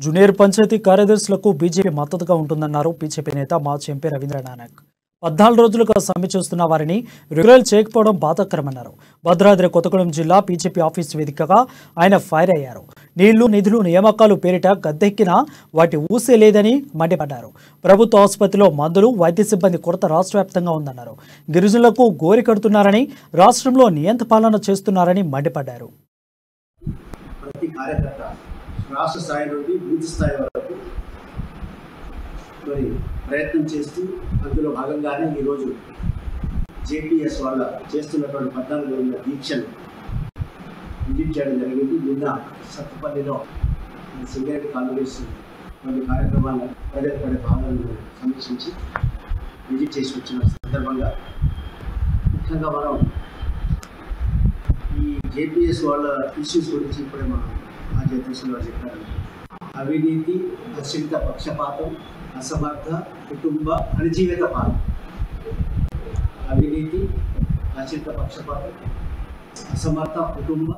Junior panchayat కార్యదర్శులకు BJP మద్దతుగా ఉంటుందన్నారు BJP నేత మాజీ ఎంపీ రవీంద్ర నాయక్. 14 రోజులుగా సమ్మె చేస్తున్న వారిని రెగ్యులర్ చేయకపోవడం బాధాకరమన్నారు. భద్రాద్రి కొత్తగూడెం జిల్లా బీజేపీ ఆఫీస్ వేదికగా ఆయన ఫైర్ అయ్యారు. నీళ్లు, నిధులు, నియామకాలు పేరిట గద్దెక్కినా వాటి ఊసే లేదని మండిపడ్డారు. ప్రభుత్వ ఆసుపత్రిలో మందులు, వైద్య సిబ్బంది కొరత రాష్ట్ర వ్యాప్తంగా ఉందన్నారు. గిరిజనులకు గోరి కడుతున్నారని, రాష్ట్రంలో నియంత పాలన చేస్తున్నారని మండిపడ్డారు. రాష్ట్ర స్థాయి నుండి బూత్ స్థాయి వరకు మరి ప్రయత్నం చేస్తూ అందులో భాగంగానే ఈరోజు జేపీఎస్ వాళ్ళ చేస్తున్నటువంటి 14 రోజుల దీక్షను విజిట్ చేయడం జరిగింది. నిన్న సత్తుపల్లిలో సింగరేణి కాంగ్రెస్ కొన్ని కార్యక్రమాలను ప్రజలు పడే భాగాలను సమీక్షించి విజిట్ చేసి వచ్చిన సందర్భంగా ముఖ్యంగా మనం ఈ జేపీఎస్ వాళ్ళ ఇష్యూస్ గురించి ఇప్పుడే మనం మాజీ అధ్యక్షులు వారు చెప్పారు. అవినీతి, అశ్రిత పక్షపాతం, అసమర్థ కుటుంబ అణచివేత పాలన. అవినీతి, అశ్రిత పక్షపాతం, అసమర్థ కుటుంబ